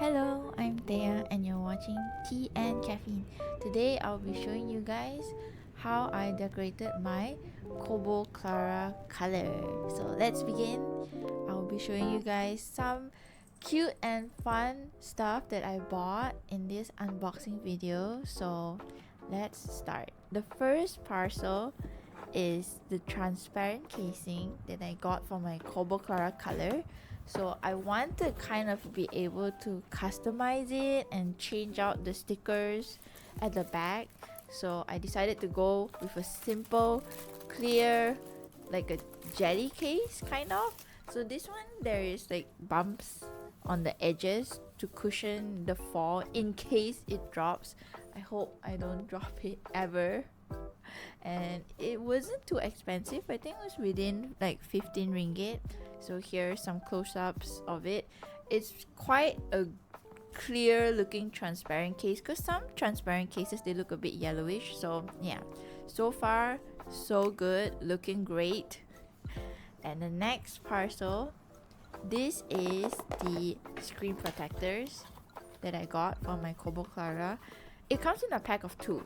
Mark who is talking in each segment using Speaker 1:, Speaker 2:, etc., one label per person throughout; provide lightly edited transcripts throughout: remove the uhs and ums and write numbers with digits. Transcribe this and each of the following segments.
Speaker 1: Hello, I'm Thea and you're watching Tea and Caffeine. Today I'll be showing you guys how I decorated my Kobo Clara Color. So let's begin. I'll be showing you guys some cute and fun stuff that I bought in this unboxing video. So let's start. The first parcel is the transparent casing that I got for my Kobo Clara Color. So I want to kind of be able to customize it and change out the stickers at the back. So I decided to go with a simple, clear, like a jelly case kind of. So this one, there is like bumps on the edges to cushion the fall in case it drops. I hope I don't drop it ever. And it wasn't too expensive. I think it was within like 15 ringgit. So here's some close-ups of it. It's quite a clear looking transparent case, because some transparent cases, they look a bit yellowish. So yeah, so far so good, looking great. And the next parcel, this is the screen protectors that I got from my Kobo Clara. It comes in a pack of 2,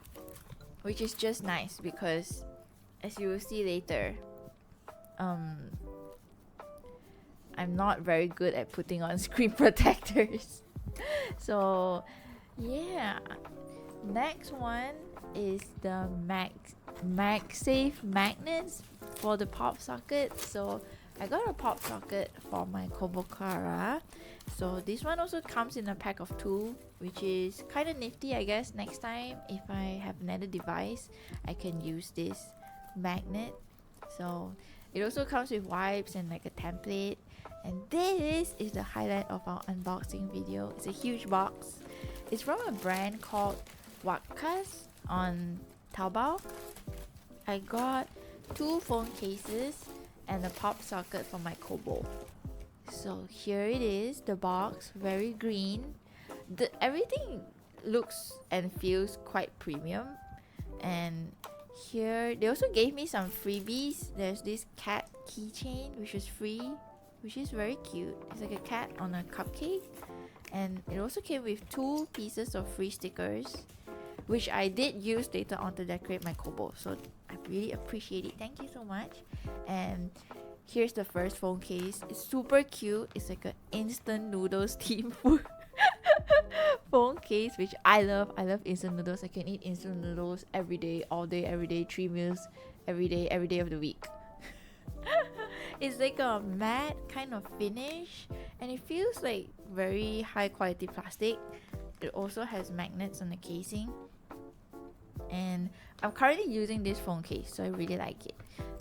Speaker 1: which is just nice because, as you will see later, I'm not very good at putting on screen protectors. So yeah, next one is the MagSafe magnets for the pop socket. So I got a pop socket for my Kobo Clara. So this one also comes in a pack of 2, which is kind of nifty. I guess next time if I have another device, I can use this magnet. So it also comes with wipes and like a template. And this is the highlight of our unboxing video. It's a huge box. It's from a brand called Wakas on Taobao. I got 2 phone cases and a pop socket for my Kobo. So here it is, the box, very green. Everything looks and feels quite premium. And here they also gave me some freebies. There's this cat keychain which is free, which is very cute. It's like a cat on a cupcake. And it also came with 2 pieces of free stickers, which I did use later on to decorate my Kobo. So I really appreciate it. Thank you so much. And here's the first phone case. It's super cute. It's like an instant noodles themed food phone case, which I love. I love instant noodles. I can eat instant noodles every day, all day, every day, 3 meals every day of the week. It's like a matte kind of finish, and it feels like very high quality plastic. It also has magnets on the casing, and I'm currently using this phone case, so I really like it.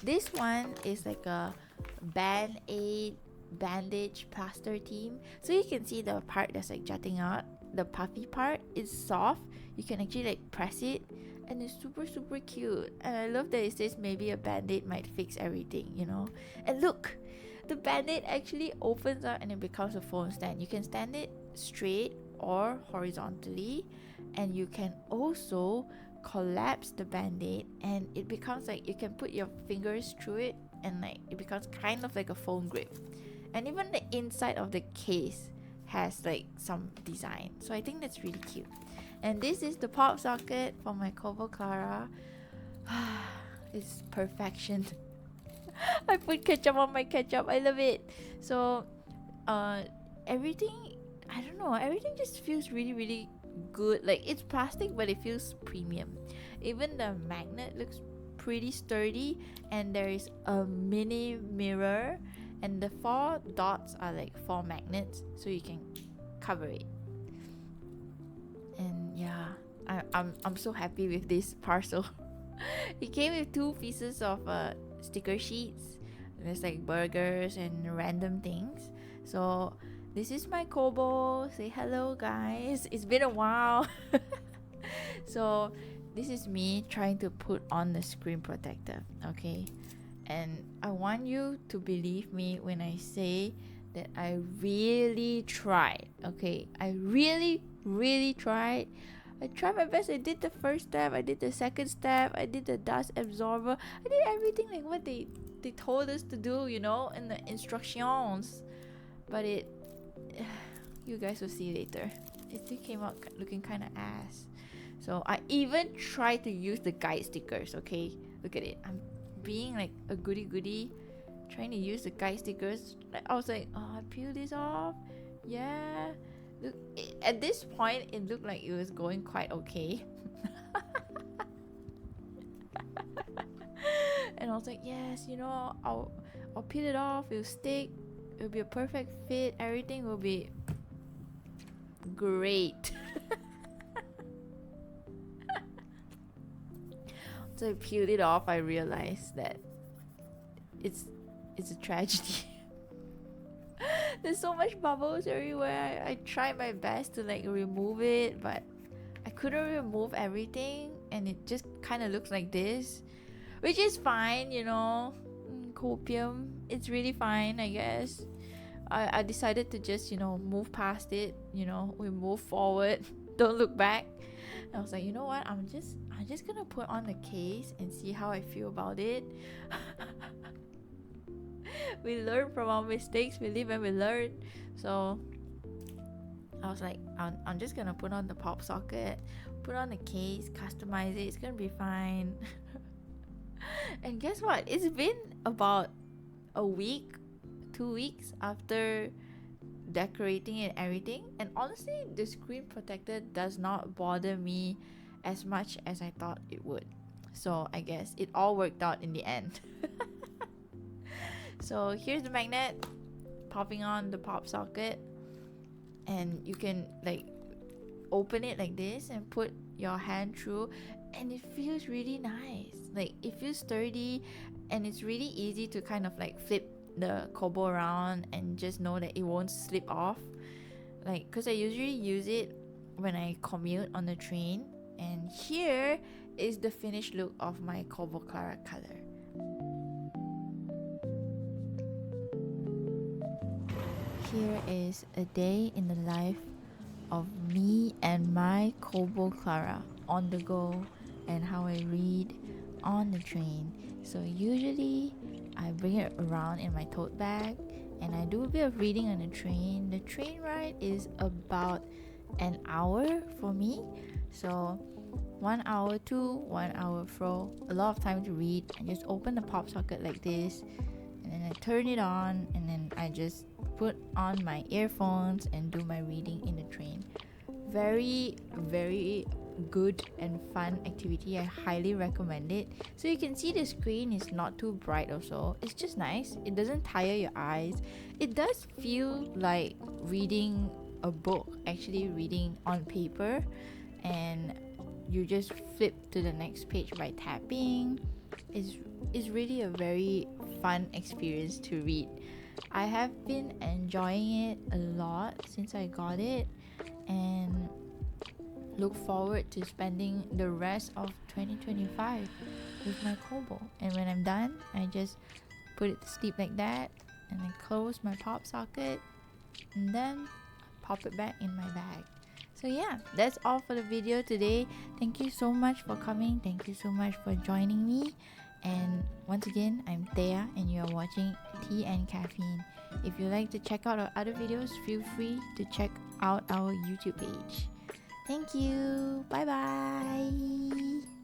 Speaker 1: This one is like a band-aid bandage plaster theme. So you can see the part that's like jutting out, the puffy part is soft. You can actually like press it, and it's super cute. And I love that it says maybe a band-aid might fix everything, you know. And look, the band-aid actually opens up and it becomes a phone stand. You can stand it straight or horizontally, and you can also collapse the band-aid, and it becomes like you can put your fingers through it, and like it becomes kind of like a phone grip. And even the inside of the case has like some design, so I think that's really cute. And this is the pop socket for my Kobo Clara. It's perfection. I put ketchup on my ketchup. I love it. So everything, I don't know, everything just feels really good. Like, it's plastic, but it feels premium. Even the magnet looks pretty sturdy, and there is a mini mirror, and the 4 dots are like 4 magnets, so you can cover it. And yeah, I'm so happy with this parcel. It came with 2 pieces of sticker sheets. There's like burgers and random things. So this is my Kobo. Say hello, guys. It's been a while. So this is me trying to put on the screen protector, okay? And I want you to believe me when I say that I really tried, okay? I really tried. I tried my best. I did the first step, I did the second step, I did the dust absorber, I did everything like what they told us to do, you know, in the instructions. But it You guys will see later. It still came out looking kind of ass. So I even tried to use the guide stickers, okay? Look at it. I'm being like a goody, trying to use the guide stickers. I was like, oh, I peel this off. Yeah. Look, at this point, it looked like it was going quite okay. And I was like, yes, you know, I'll peel it off. It'll stick. It'll be a perfect fit. Everything will be great. So I peeled it off. I realized that it's a tragedy. There's so much bubbles everywhere. I tried my best to like remove it, but I couldn't remove everything, and it just kind of looks like this, which is fine, you know. Copium, it's really fine, I guess. I decided to just, you know, move past it. You know, we move forward. Don't look back. And I was like, you know what? I'm just gonna put on the case and see how I feel about it. We learn from our mistakes. We live and we learn. So I was like, I'm just gonna put on the pop socket, put on the case, customize it. It's gonna be fine. And guess what? It's been about a week, 2 weeks after decorating and everything, and honestly, the screen protector does not bother me as much as I thought it would. So I guess it all worked out in the end. So here's the magnet, popping on the pop socket, and you can like open it like this and put your hand through, and it feels really nice. Like, it feels sturdy, and it's really easy to kind of like flip the Kobo around and just know that it won't slip off. Like, because I usually use it when I commute on the train. And here is the finished look of my Kobo Clara Color. Here is a day in the life of me and my Kobo Clara on the go, and how I read on the train. So usually I bring it around in my tote bag, and I do a bit of reading on the train. The train ride is about an hour for me, so 1 hour to 1 hour fro, a lot of time to read. I just open the pop socket like this, and then I turn it on, and then I just put on my earphones and do my reading in the train. Very, very good and fun activity. I highly recommend it. So you can see the screen is not too bright or so. It's just nice. It doesn't tire your eyes. It does feel like reading a book, actually reading on paper, and you just flip to the next page by tapping. It's really a very fun experience to read. I have been enjoying it a lot since I got it, and look forward to spending the rest of 2025 with my Kobo. And when I'm done, I just put it to sleep like that, and I close my pop socket, and then pop it back in my bag. So yeah, that's all for the video today. Thank you so much for coming. Thank you so much for joining me. And once again, I'm Thea, and you are watching Tea and Caffeine. If you'd like to check out our other videos, feel free to check out our YouTube page. Thank you. Bye bye.